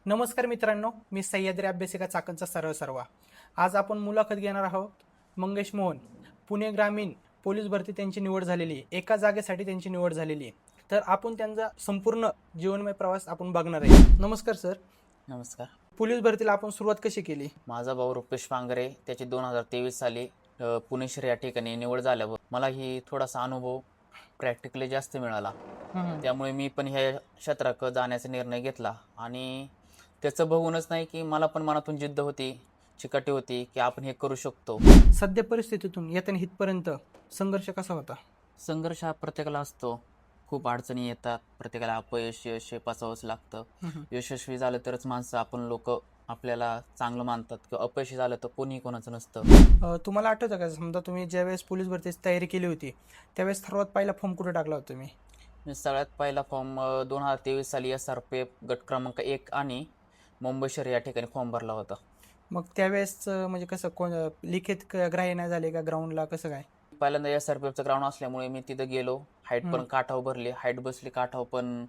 नमस्कार मित्रांनो, मी सह्याद्री अभ्यासिका चाकणचा सर्वा. आज आपण मुलाखत घेणार आहोत. मंगेश मोहन, पुणे ग्रामीण पोलीस भरती त्यांची निवड झालेली आहे. एका जागेसाठी त्यांची निवड झालेली आहे. तर आपण त्यांचा संपूर्ण जीवनमय प्रवास आपण बघणार आहे. नमस्कार सर. नमस्कार. पोलीस भरतीला आपण सुरुवात कशी केली? माझा भाऊ रुपेश पांगरे त्याची 2023 साली पुणे शहर या ठिकाणी निवड झाल्यावर मला ही थोडासा अनुभव प्रॅक्टिकली जास्त मिळाला. त्यामुळे मी पण ह्या क्षेत्राकडे जाण्याचा निर्णय घेतला आणि त्याचं बघूनच नाही की मला पण मनातून जिद्द होती, चिकाटी होती की आपण हे करू शकतो. सध्या परिस्थितीतून येताना इथपर्यंत संघर्ष कसा होता? संघर्ष हा प्रत्येकाला असतो. खूप अडचणी येतात, प्रत्येकाला अपयश यश हे पचावंच लागतं. यशस्वी झालं तरच माणसं आपण लोक आपल्याला चांगलं मानतात किंवा अपयशी झालं तर कोणी कोणाचं नसतं. तुम्हाला आठवतं का, समजा तुम्ही ज्यावेळेस पोलीस भरतीची तयारी केली होती त्यावेळेस सर्वात पहिला फॉर्म कुठे टाकला होता तुम्ही? मी सगळ्यात पहिला फॉर्म 2023 साली SRPF गट क्रमांक 1 आणि मुंबई शहर या ठिकाणी फॉर्म भरला होता. मग त्यावेळेस म्हणजे कसं लिखित ग्राह्य नाही झाले का ग्राउंडला, कसं काय? पहिल्यांदा SRPFचं ग्राउंड असल्यामुळे मी तिथं गेलो. हाईट पण काठावर भरली, हाईट बसली काठावर, पण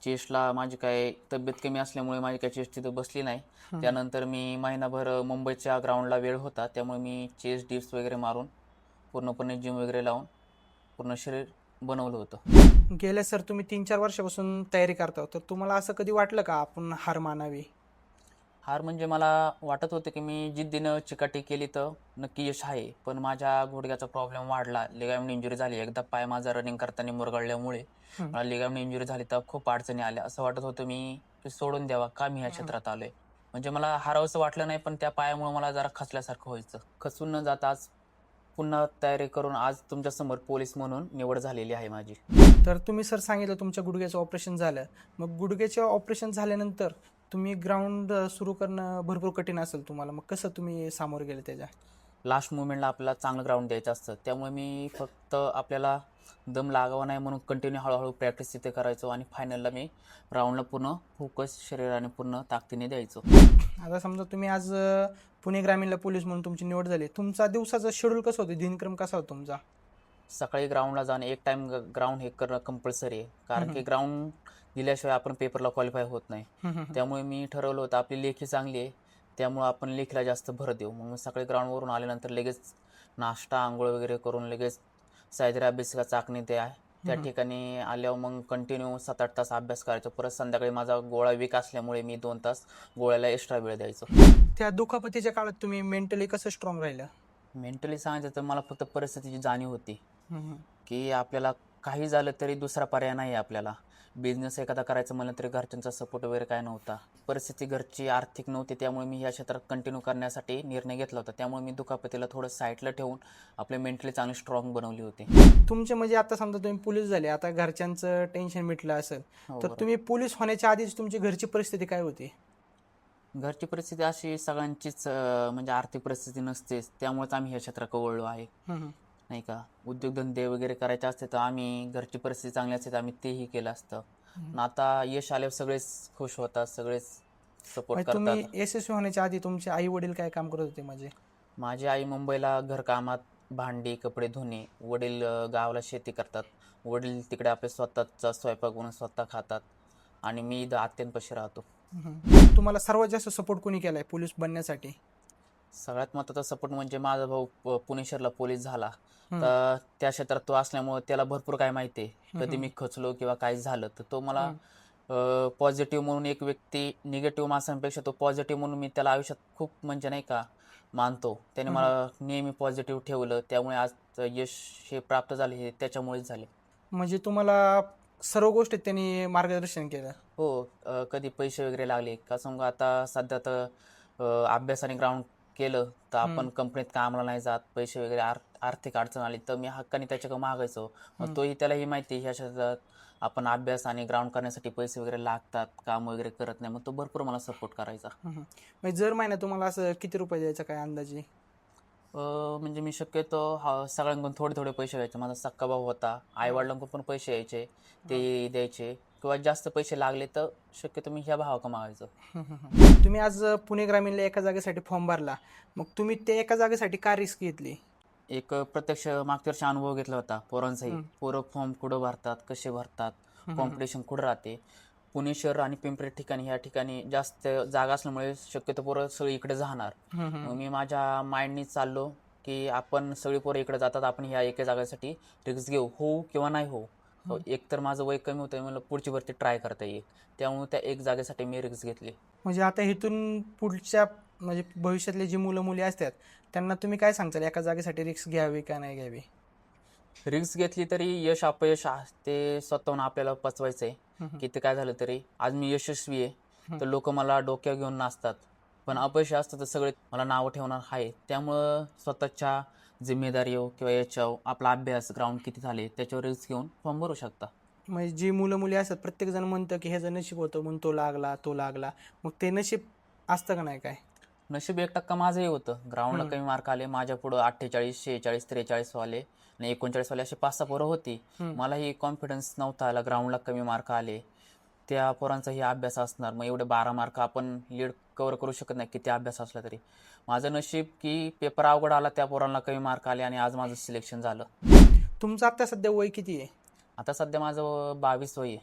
चेस्टला माझी काय तब्येत कमी असल्यामुळे माझी काय चेस्ट तिथं बसली नाही. त्यानंतर मी महिनाभर मुंबईच्या ग्राउंडला वेळ होता त्यामुळे मी चेस्ट डिप्स वगैरे मारून पूर्णपणे जिम वगैरे लावून पूर्ण शरीर बनवलं होतं. गेल्या सर तुम्ही 3-4 वर्षापासून तयारी करता, तर तुम्हाला असं कधी वाटलं का आपण हार मानावी? हार म्हणजे मला वाटत होतं की मी जिद्दीनं चिकाटी केली तर नक्की यश आहे, पण माझ्या गुडघ्याचा प्रॉब्लेम वाढला. लिगामेंट इंजुरी झाली. एकदा पाय माझा रनिंग करताना मुरगळल्यामुळे मला लिगामेंट इंजुरी झाली तर खूप अडचणी आल्या. असं वाटत होतं मी सोडून द्यावा, का मी ह्या क्षेत्रात आलोय. म्हणजे मला हारावंसं वाटलं नाही, पण त्या पायामुळे मला जरा खचल्यासारखं व्हायचं. खचून न जाता आज पुन्हा तयारी करून आज तुमच्यासमोर पोलीस म्हणून निवड झालेली आहे माझी. तर तुम्ही सर सांगितलं तुमच्या गुडघ्याचं ऑपरेशन झालं. मग गुडघ्याचं ऑपरेशन झाल्यानंतर तुम्ही ग्राउंड सुरू करणं भरपूर कठीण असेल तुम्हाला. मग कसं तुम्ही सामोरे गेले त्याच्या? लास्ट मुवमेंटला आपल्याला चांगलं ग्राउंड द्यायचं असतं, त्यामुळे मी फक्त आपल्याला दम लागावा नाही म्हणून कंटिन्यू हळूहळू प्रॅक्टिस तिथे करायचो आणि फायनलला मी राऊंडला पूर्ण फोकस शरीराने पूर्ण ताकदीने द्यायचो. आता समजा तुम्ही आज पुणे ग्रामीणला पोलीस म्हणून तुमची निवड झाली, तुमचा दिवसाचं शेड्यूल कसं होतं, दिनक्रम कसा होता तुमचा? सकाळी ग्राउंडला जाणं, एक टाइम ग्राउंड हे करणं कंपल्सरी आहे, कारण की ग्राउंड दिल्याशिवाय आपण पेपरला क्वालिफाय होत नाही. त्यामुळे मी ठरवलं होतं आपली लेखी चांगली आहे त्यामुळे आपण लेखीला जास्त भर देऊ. मग सकाळी ग्राउंडवरून आल्यानंतर लगेच नाश्ता आंघोळ वगैरे करून लगेच सह्याद्री अभ्यासिका चाकणी त्या ठिकाणी आल्यावर मग कंटिन्यू 7-8 तास अभ्यास करायचो. परत संध्याकाळी माझा गोळा वीक असल्यामुळे मी 2 तास गोळ्याला एक्स्ट्रा वेळ द्यायचो. त्या दुखापतीच्या काळात तुम्ही मेंटली कसं स्ट्रॉंग राहिलं? मेंटली सांगायचं तर मला फक्त परिस्थितीची जाणीव होती की आपल्याला काही झालं तरी दुसरा पर्याय नाही. आपल्याला बिझनेस एखादा करायचं म्हणलं तरी घरच्यांचा सपोर्ट वगैरे काय नव्हता. परिस्थिती घरची आर्थिक नव्हती, त्यामुळे मी या क्षेत्रात कंटिन्यू करण्यासाठी निर्णय घेतला होता. त्यामुळे मी दुखापतीला थोडं साईडला ठेवून आपले मेंटली चांगली स्ट्रॉंग बनवली होती. तुमचे म्हणजे आता समजा तुम्ही पोलीस झाले, आता घरच्यांचं टेन्शन मिटलं असेल, तर बरोबर. तुम्ही पोलीस होण्याच्या आधीच तुमची घरची परिस्थिती काय होती? घरची परिस्थिती अशी सगळ्यांचीच म्हणजे आर्थिक परिस्थिती नसतेच, त्यामुळेच आम्ही ह्या क्षेत्राकडे वळलो आहे. नाही का, उद्योगधंदे वगैरे करायचे असते तर आम्ही घरची परिस्थिती चांगली असते तर आम्ही तेही केलं असतं. आता यश आल्यावर सगळेच खुश होतात, सगळेच सपोर्ट करतात. तुम्ही यशस्वी होण्याच्या आधी तुमचे आई वडील काय काम करत होते? म्हणजे माझी आई मुंबईला घरकामात भांडी कपडे धुणे, वडील गावाला शेती करतात. वडील तिकडे आपले स्वतःचा स्वयंपाक बनवून स्वतः खातात आणि मी इथं आत्यांपाशी राहतो. तुम्हाला सर्वात जास्त सपोर्ट कोणी केलाय पोलीस बनण्यासाठी? सगळ्यात महत्त्वाचा सपोर्ट म्हणजे माझा भाऊ पुणे शहरला पोलीस झाला, तर त्या क्षेत्रात तो असल्यामुळे त्याला भरपूर काय माहिती आहे. कधी मी खचलो किंवा काही झालं तर तो मला पॉझिटिव्ह म्हणून, एक व्यक्ती निगेटिव्ह माणसांपेक्षा तो पॉझिटिव्ह म्हणून मी त्याला आयुष्यात खूप म्हणजे नाही का मानतो. त्याने मला नेहमी पॉझिटिव्ह ठेवलं, त्यामुळे आज यश हे प्राप्त झाले हे त्याच्यामुळेच झाले. म्हणजे तुम्हाला सर्व गोष्टीत त्यांनी मार्गदर्शन केलं? हो. कधी पैसे वगैरे लागले का सांगू, आता सध्या तर अभ्यास आणि ग्राउंड केलं तर आपण कंपनीत कामाला नाही जात, पैसे वगैरे आर्थिक अडचण आली तर मी हक्काने त्याच्याकडे मागायचो. मग तोही, त्यालाही माहिती ह्या क्षेत्रात आपण अभ्यास आणि ग्राउंड करण्यासाठी पैसे वगैरे लागतात, काम वगैरे करत नाही, मग तो भरपूर मला सपोर्ट करायचा. म्हणजे जर महिन्यात तुम्हाला असं किती रुपये द्यायचा काय अंदाजे? म्हणजे मी शक्यतो सगळ्यांकडून थोडे थोडे पैसे घ्यायचे. माझा सक्का भाऊ होता, आईवडिलांकडून पण पैसे यायचे, ते द्यायचे, किंवा जास्त पैसे लागले तर शक्यतो मी ह्या भावाकडे मागायचो. तुम्ही आज पुणे ग्रामीणला एका जागेसाठी फॉर्म भरला, मग तुम्ही त्या एका जागेसाठी का रिस्क घेतली? एक प्रत्यक्ष मागच्या वर्षी अनुभव घेतला होता पोरांचाही. पोरं फॉर्म कुठं भरतात, कसे भरतात, कॉम्पिटिशन कुठं राहते. पुणे शहर आणि पिंपरी ठिकाणी ह्या ठिकाणी जास्त जागा असल्यामुळे शक्यतो पोरं सगळी इकडे जाणार. मग मी माझ्या माइंडनी चाललो की आपण सगळी पोरं इकडे जातात, आपण ह्या एका जागेसाठी रिस्क घेऊ, होऊ किंवा नाही होऊ. एक तर माझं वय कमी होतं, मला पुढची भरती ट्राय करता येईल, त्यामुळे त्या एक जागेसाठी मी रिस्क घेतली. म्हणजे आता इथून पुढच्या म्हणजे भविष्यातले जी मुलं मुली असतात त्यांना तुम्ही काय सांगताल, एका जागेसाठी रिस्क घ्यावी का नाही घ्यावी? रिस्क घेतली तरी यश अपयश ते स्वतःहून आपल्याला पचवायचं आहे. किती काय झालं तरी आज मी यशस्वी आहे तर लोक मला डोक्यावर घेऊन नाचतात, पण अपयश असतं तर सगळे मला नावं ठेवणार आहे. त्यामुळं स्वतःच्या जिम्मेदारी किंवा याच्यावर आपला अभ्यास, ग्राउंड किती झाले त्याच्यावर रिस्क घेऊन फॉर्म भरू शकता. म्हणजे जी मुलं मुली असतात प्रत्येकजण म्हणतं की ह्याचं नशीब होतं म्हणून तो लागला, मग ते नशीब असतं का नाही काय? नशीब 1% माझंही होतं. ग्राउंडला कमी मार्क आले, माझ्या पुढं 48, 46, 43 वाले आणि 39 वाले असे 5-6 पोरं होती. मलाही कॉन्फिडन्स नव्हता आला, ग्राउंडला कमी मार्क आले. त्या पोरांचाही अभ्यास असणार, मग एवढे 12 मार्क आपण लीड कव्हर करू शकत नाही किती अभ्यास असला तरी. माझं नशीब की पेपर अवघड आला, त्या पोरांना कमी मार्क आले आणि आज माझं सिलेक्शन झालं. तुमचं आता सध्या वय किती आहे? आता सध्या माझं 22 वय आहे.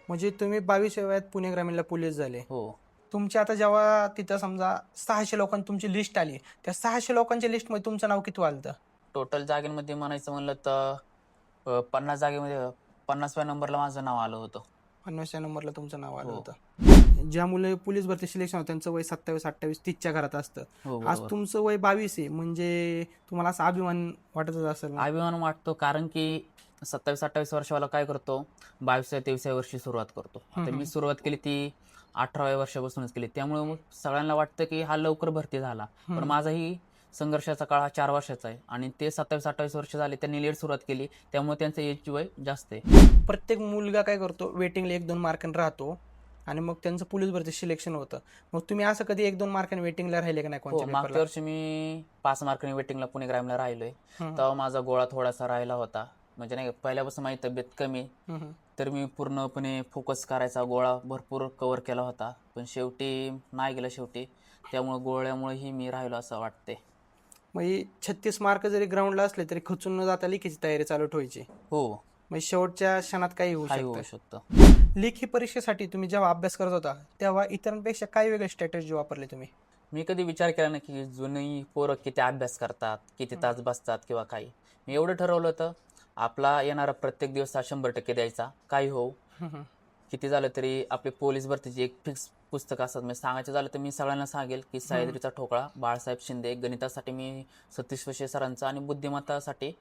म्हणजे तुम्ही 22व्या वयात पुणे ग्रामीणला पोलीस झाले. हो. तुमची आता जेव्हा तिथं समजा 600 लोकांची तुमची लिस्ट आली, त्या 600 लोकांच्या लिस्टमध्ये तुमचं नाव किती आलं? टोटल जागेमध्ये म्हणायचं म्हणलं तर 50 जागेमध्ये 50व्या नंबरला माझं नाव आलं होतं. 50व्या नंबरला तुमचं नाव आलं हो. होतं. ज्या मुलं पोलीस भरती सिलेक्शन होतं त्यांचं वय 27, 28, 30च्या घरात असतं. हो, आज बरोबर. तुमचं वय 22 आहे, म्हणजे तुम्हाला असा अभिमान वाटतच असेल ना? अभिमान वाटतो, कारण की 27-28 वर्षावाला काय करतो, 22-23 वर्षी सुरुवात करतो. आता मी सुरुवात केली ती 18व्या वर्षापासूनच केली, त्यामुळे मग सगळ्यांना वाटतं की हा लवकर भरती झाला, पण माझाही संघर्षाचा काळ हा 4 वर्षाचा आहे आणि ते 27-28 वर्ष झाले, त्यांनी लेट सुरुवात केली, त्यामुळे त्यांचं एज वय जास्त आहे. प्रत्येक मुलगा काय करतो, वेटिंगला 1-2 मार्कांनी राहतो आणि मग त्यांचं पोलीस भरती सिलेक्शन होतं. मग तुम्ही असं कधी 1-2 मार्कांनी वेटिंगला राहिले का नाही हो, कोणत्या मागच्या पेपरला? वर्षी मी 5 मार्कांनी वेटिंगला पुणे ग्रामीणला राहिलोय. तेव्हा माझा गोळा थोडासा राहिला होता, म्हणजे नाही पहिल्यापासून माझी तब्येत कमी, तर मी पूर्णपणे फोकस करायचा, गोळा भरपूर कव्हर केला होता, पण शेवटी नाही गेलं शेवटी, त्यामुळे गोळ्यामुळेही मी राहिलो असं वाटते. म्हणजे 36 मार्क जरी ग्राउंडला असले तरी खचून न जाता लेखीची तयारी चालू ठेवायची. हो, म्हणजे शेवटच्या क्षणात काही होऊ काही होऊ शकतं. शकतं. लेखी परीक्षेसाठी तुम्ही जेव्हा अभ्यास करत होता तेव्हा इतरांपेक्षा काय वेगळे स्ट्रॅटेजी वापरले तुम्ही? मी कधी विचार केला नाही की जुनी पोरं किती अभ्यास करतात, किती तास बसतात किंवा काही. मी एवढं ठरवलं होतं, आपला येणारा प्रत्येक दिवस हा 100% द्यायचा, काही होऊ किती झालं तरी. आपले पोलीस भरतीची एक फिक्स पुस्तक असतात, म्हणजे सांगायचं झालं तर मी सगळ्यांना सांगेल की सह्याद्रीचा ठोकळा, बाळासाहेब शिंदे. गणितासाठी मी सतीश वशे सरांचं आणि बुद्धिमत्तासाठी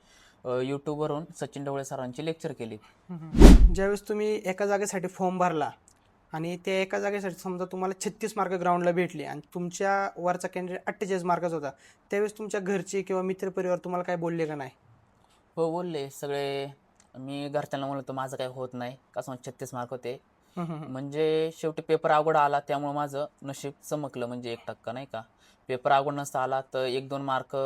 यूट्यूबवरून सचिन ढवळे सरांची लेक्चर केली. ज्यावेळेस तुम्ही एका जागेसाठी फॉर्म भरला आणि त्या एका जागेसाठी समजा तुम्हाला 36 मार्क ग्राउंडला भेटले आणि तुमच्या वरचा कॅन्डिडेट 48 मार्काचा होता, त्यावेळेस तुमच्या घरचे किंवा मित्रपरिवार तुम्हाला काय बोलले का नाही? हो, बोलले सगळे. मी घरच्यांना म्हणलं होतं माझं काही होत नाही, कसं 36 मार्क होते. म्हणजे शेवटी पेपर अवघड आला, त्यामुळे माझं नशीब चमकलं, म्हणजे 1% नाही का. पेपर अवघड नसता आला तर 1-2 मार्क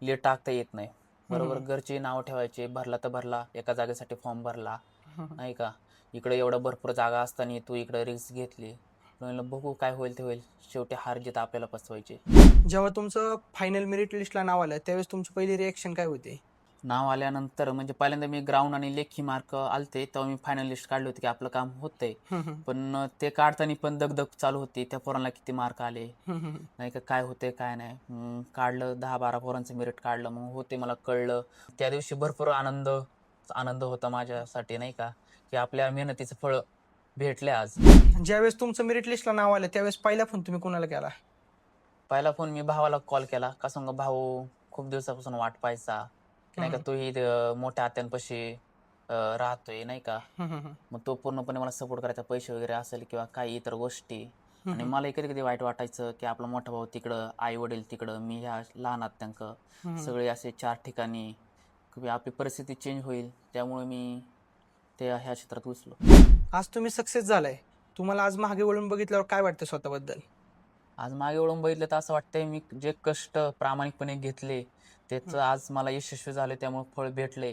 लेट टाकता येत नाही. बरोबर घरची नावं ठेवायचे, भरला तर भरला, एका जागेसाठी फॉर्म भरला नाही का. इकडे एवढं भरपूर जागा असताना तू इकडे रिस्क घेतली. म्हणलं बघू काय होईल ते होईल, शेवटी हार जीत आपल्याला पचवायची. जेव्हा तुमचं फायनल मेरिट लिस्टला नाव आलं त्यावेळेस तुमची पहिली रिॲक्शन काय होती? नाव आल्यानंतर म्हणजे पहिल्यांदा मी ग्राउंड आणि लेखी मार्क आलते, तेव्हा मी फायनल लिस्ट काढली होती की आपलं काम होतंय, पण ते काढताना पण दगदग चालू होती, त्या पोरांना किती मार्क आले नाही का, काय होते काय नाही. काढलं 10-12 पोरांचं मेरिट काढलं, मग होते मला कळलं. त्या दिवशी भरपूर आनंद होता माझ्यासाठी नाही का, की आपल्या मेहनतीचं फळ भेटले आज. ज्यावेळेस तुमचं मेरिट लिस्टला नाव आलं त्यावेळेस पहिला फोन तुम्ही कोणाला केला? पहिला फोन मी भावाला कॉल केला, का सांग भाऊ खूप दिवसापासून वाट पाहायचा की नाही का, तोही मोठ्या आत्यांपाशी राहतोय नाही का. मग तो पूर्णपणे मला सपोर्ट करायचा, पैसे वगैरे असेल किंवा काही इतर गोष्टी. आणि मला कधी कधी वाईट वाटायचं की आपला मोठा भाऊ तिकडं, आई वडील तिकडं, मी ह्या लहान आत्यांक सगळे असे 4 ठिकाणी, आपली परिस्थिती चेंज होईल, त्यामुळे मी ह्या क्षेत्रात घुसलो. आज तुम्ही सक्सेस झालाय, तुम्हाला आज मागे वळून बघितल्यावर काय वाटतं स्वतःबद्दल? आज मागे वळून बघितलं तर असं वाटतंय मी जे कष्ट प्रामाणिकपणे घेतले त्याचं आज मला यशस्वी झाले, त्यामुळे फळ भेटले.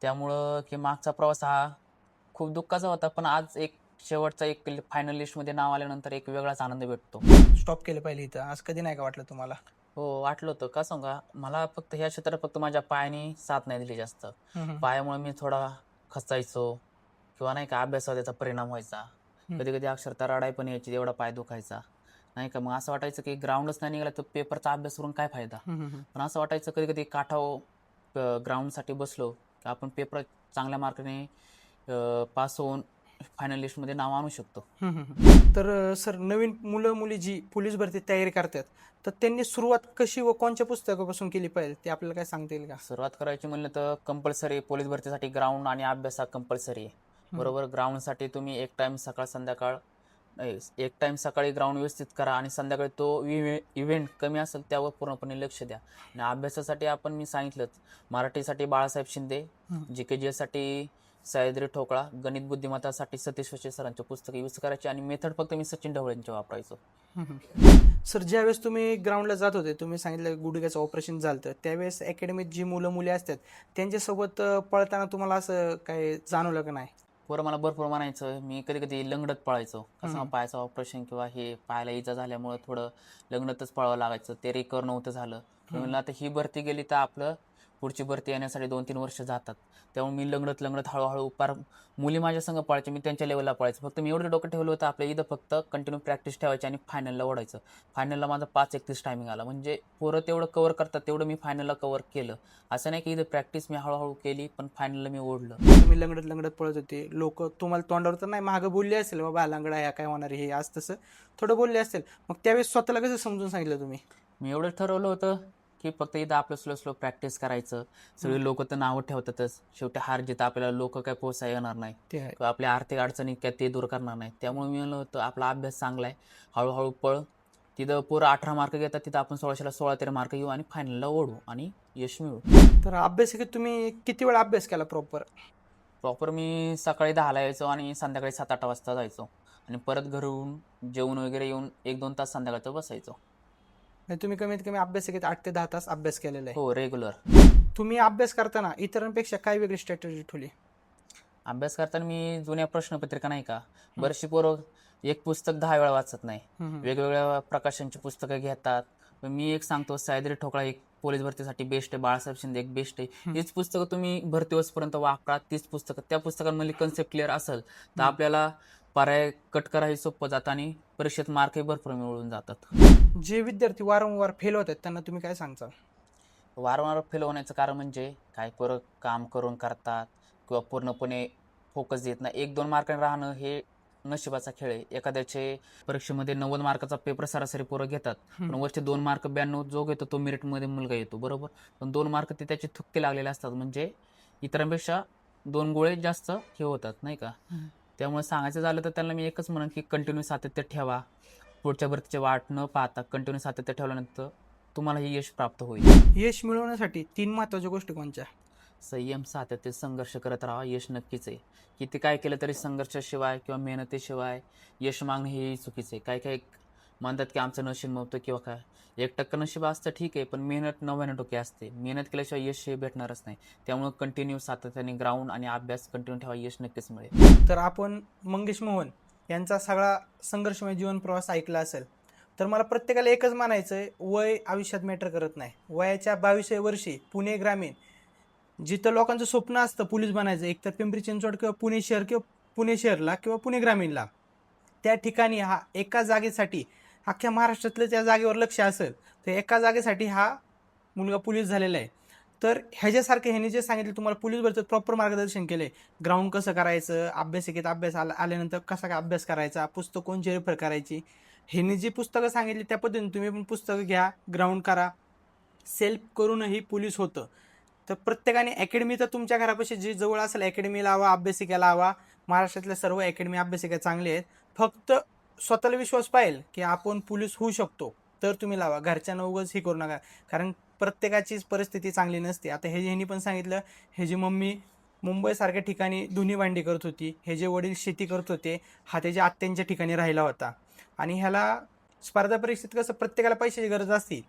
त्यामुळं की मागचा प्रवास हा खूप दुःखाचा होता, पण आज एक शेवटचा एक फायनल लिस्टमध्ये नाव आल्यानंतर एक वेगळाच आनंद भेटतो. स्टॉप केलं पाहिजे इथं, आज कधी नाही का वाटलं तुम्हाला? हो, वाटलं होतं. का सांगा, मला फक्त ह्या क्षेत्रात फक्त माझ्या पायाने साथ नाही दिली जास्त. पायामुळे मी थोडा खचायचो किंवा नाही का अभ्यासावर त्याचा परिणाम व्हायचा. कधी कधी अक्षरशः रडाय पण यायची, एवढा पाय दुखायचा नाही का. मग असं वाटायचं की ग्राउंडच नाही निघाला तर पेपरचा अभ्यास करून काय फायदा. पण असं वाटायचं कधी कधी काठावर ग्राउंडसाठी बसलो की आपण पेपर चांगल्या मार्काने पास होऊन फायनल लिस्टमध्ये नाव आणू शकतो. तर सर, नवीन मुलं मुली जी पोलीस भरती तयारी करतात, तर त्यांनी सुरुवात कशी व कोणत्या पुस्तकापासून केली पाहिजे ते आपल्याला काय सांगता येईल का? सुरुवात करायची म्हणलं तर कंपल्सरी पोलीस भरतीसाठी ग्राउंड आणि अभ्यास हा कंपल्सरी आहे. बरोबर. ग्राउंडसाठी तुम्ही एक टाइम सकाळ संध्याकाळ नाही, एक टाइम सकाळी ग्राउंड व्यवस्थित करा आणि संध्याकाळी तो इव्हेंट कमी असेल त्यावर पूर्णपणे लक्ष द्या. आणि अभ्यासासाठी आपण मी सांगितलंच, मराठीसाठी बाळासाहेब शिंदे, GK साठी सह्याद्री ठोकळा, गणित बुद्धिमत्तासाठी सतीश वशे सरांचे पुस्तकं यूज करायचे आणि मेथड फक्त मी सचिन ढवळेंचे वापरायचो. सर, ज्यावेळेस तुम्ही ग्राउंडला जात होते, तुम्ही सांगितलं गुडघ्याचं ऑपरेशन झालं, त्यावेळेस अकॅडमीत जी मुलं मुली असतात त्यांच्यासोबत पळताना तुम्हाला असं काय जाणवलं का नाही? पोरं मला भरपूर म्हणायचं, मी कधी कधी लंगडत पळायचो. कसं पायाचं ऑपरेशन किंवा हे पायाला इजा झाल्यामुळे थोडं लंगडतच पळावं लागायचं, ते रिकवर नव्हतं झालं. म्हणलं आता ही भरती गेली तर आपलं पुढची भरती येण्यासाठी 2-3 वर्ष जातात. त्यामुळे मी लंगडत हळूहळू पार मुली माझ्या संग पळायचे, मी त्यांच्या लेवलला पळायचं. फक्त मी एवढं डोकं ठेवलं होतं आपल्या इथं फक्त कंटिन्यू प्रॅक्टिस ठेवायची आणि फायनलला ओढायचं. फायनलला माझा 5:31 टायमिंग आला. म्हणजे पोरं तेवढं कव्हर करतात तेवढं मी फायनलला कव्हर केलं. असं नाही की इथं प्रॅक्टिस मी हळूहळू केली पण फायनलला मी ओढलं. तुम्ही लंगडत पळत होते, लोक तुम्हाला तोंडावर तर नाही मागं बोलले असेल, बाबा लंगडा ह्या काय होणार हे आज तसं थोडं बोलले असेल, मग त्यावेळेस स्वतःला कसं समजून सांगितलं तुम्ही? मी एवढं ठरवलं होतं की फक्त इथं आपलं स्लो प्रॅक्टिस करायचं. सगळे लोक तर नावं ठेवतातच, शेवटी हार जिथं आपल्याला लोक काय पोहोचा येणार नाही ते आहे. किंवा आपल्या आर्थिक अडचणी काय ते दूर करणार नाही. त्यामुळे मी म्हणलं होतं आपला अभ्यास चांगला आहे, हळूहळू पळ. तिथं पोरं 18 मार्क घेतात, तिथं आपण 16ला 16-13 मार्क घेऊ आणि फायनलला ओढू आणि यश मिळू. तर अभ्यासिकेत तुम्ही किती वेळा अभ्यास केला प्रॉपर मी सकाळी 10ला यायचो आणि संध्याकाळी 7-8 वाजता जायचो आणि परत घरून जेवण वगैरे येऊन 1-2 तास संध्याकाळचं बसायचो. तुम्ही कमीत कमी अभ्यासिकेत 8 ते 10 तास अभ्यास केलेला आहे. हो, रेग्युलर. तुम्ही अभ्यास करताना इतरांपेक्षा काय वेगळी स्ट्रॅटेजी ठेवली? अभ्यास करताना मी जुन्या प्रश्नपत्रिका नाही का, बरीचशी पोरं एक पुस्तक 10 वेळा वाचत नाही, वेगवेगळ्या प्रकाशनची पुस्तकं घेतात. पण मी एक सांगतो, सह्याद्री ठोकळा एक पोलीस भरतीसाठी बेस्ट आहे, बाळासाहेब शिंदे एक बेस्ट आहे. हीच पुस्तकं तुम्ही भरती होईपर्यंत वापरा. तीच पुस्तकं, त्या पुस्तकांमधली कन्सेप्ट क्लिअर असेल तर आपल्याला पर्याय कट करायला सोपं जातं आणि परीक्षेत मार्कही भरपूर मिळून जातात. जे विद्यार्थी वारंवार फेल होतात त्यांना तुम्ही काय सांगता? वारंवार फेल होण्याचं कारण म्हणजे काही पोरं काम करून करतात किंवा पूर्णपणे फोकस देत नाही. 1-2 मार्कांनी राहणं हे नशिबाचा खेळ आहे. एखाद्याचे परीक्षेमध्ये 90 मार्काचा पेपर सरासरी पोरं घेतात, पण वरचे 2 मार्क 92 जो घेतो तो मेरिटमध्ये मुलगा येतो. बरोबर. पण 2 मार्क ते त्याचे थुक्के लागलेले असतात, म्हणजे इतरांपेक्षा 2 गोळे जास्त हे होतात नाही का. त्यामुळे सांगायचं झालं तर त्यांना मी एकच म्हणेन की कंटिन्यू सातत्य ठेवा. पुढच्या भरतीची वाट न पाहता कंटिन्यू सातत्य ठेवल्यानंतर तुम्हाला हे यश प्राप्त होईल. यश मिळवण्यासाठी 3 महत्त्वाच्या गोष्टी कोणत्या? संयम, सातत्य, संघर्ष करत राहा. यश नक्कीच आहे. किती काय केलं तरी संघर्षाशिवाय किंवा मेहनतीशिवाय यश मागणं हे चुकीचं आहे. काही काही म्हणतात की आमचं नशीब नव्हतं किंवा काय. 1% नशीब असतं ठीक आहे, पण मेहनत 99% असते. मेहनत केल्याशिवाय यश हे भेटणारच नाही. त्यामुळे कंटिन्यू सातत्याने ग्राउंड आणि अभ्यास कंटिन्यू ठेवा, यश नक्कीच मिळेल. तर आपण मंगेश मोहन यांचा सगळा संघर्षमय जीवन प्रवास ऐकला असेल, तर मला प्रत्येकाला एकच म्हणायचं आहे, वय आयुष्यात मॅटर करत नाही. वयाच्या 22व्या वर्षी पुणे ग्रामीण, जिथं लोकांचं स्वप्न असतं पोलीस बनायचं, एकतर पिंपरी चिंचवड किंवा पुणे शहर किंवा पुणे शहरला किंवा पुणे ग्रामीणला, त्या ठिकाणी हा एका जागेसाठी अख्ख्या महाराष्ट्रातलं त्या जागेवर लक्ष असेल तर एका जागेसाठी हा मुलगा पोलीस झालेला आहे. तर ह्याच्यासारखं ह्याने जे सांगितलं तुम्हाला पोलीस भरतीत प्रॉपर मार्गदर्शन केले, ग्राउंड कसं करायचं, अभ्यासिकेत अभ्यास आल्यानंतर कसा काय अभ्यास करायचा, पुस्तक कोणची रेफर करायची, ह्याने जी पुस्तकं सांगितली त्या पद्धतीने तुम्ही पण पुस्तकं घ्या, ग्राउंड करा. सेल्फ करूनही पोलीस होतं. तर प्रत्येकाने अकॅडमी तर तुमच्या घरापाशी जी जवळ असेल अकॅडमी लावा, अभ्यासिका लावा. महाराष्ट्रातल्या सर्व अकॅडमी अभ्यासिका चांगले आहेत. फक्त स्वतःला विश्वास पाहिजे की आपण पोलीस होऊ शकतो तर तुम्ही लावा. घरच्यांना उगाच हे करू नका, कारण प्रत्येकाचीच परिस्थिती चांगली नसते. आता ह्यांनी पण सांगितलं, ह्याची मम्मी मुंबईसारख्या ठिकाणी धुनी भांडी करत होती, हे जे वडील शेती करत होते, हा त्याच्या आत्यांच्या ठिकाणी राहिला होता. आणि ह्याला स्पर्धा परीक्षेत कसं प्रत्येकाला पैशाची गरज असते,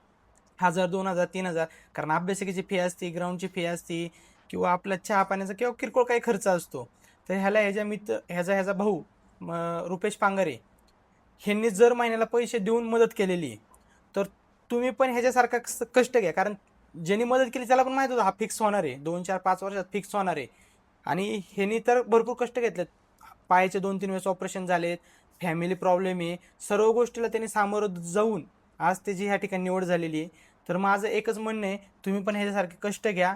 1000, 2000, 3000, कारण अभ्यासिकेची फी असते, ग्राउंडची फी असते किंवा आपला चहा पाण्याचा किंवा किरकोळ काही खर्च असतो. तर ह्याला ह्याचा भाऊ रुपेश पांगारे ह्यांनी जर महिन्याला पैसे देऊन मदत केलेली आहे. तर तुम्ही पण ह्याच्यासारखा कष्ट घ्या, कारण ज्यांनी मदत केली त्याला पण माहित होतं हा फिक्स होणार आहे, 2, 4, 5 वर्षात फिक्स होणार आहे. आणि ह्यांनी तर भरपूर कष्ट घेतलेत. पायाचे 2-3 वेळेस ऑपरेशन झालेत, फॅमिली प्रॉब्लेम आहे, सर्व गोष्टीला त्यांनी सामोरं जाऊन आज त्याची ह्या ठिकाणी निवड झालेली आहे. तर माझं एकच म्हणणं आहे, तुम्ही पण ह्याच्यासारखे कष्ट घ्या.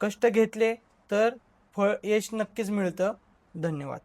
कष्ट घेतले तर फळ यश नक्कीच मिळतं. धन्यवाद.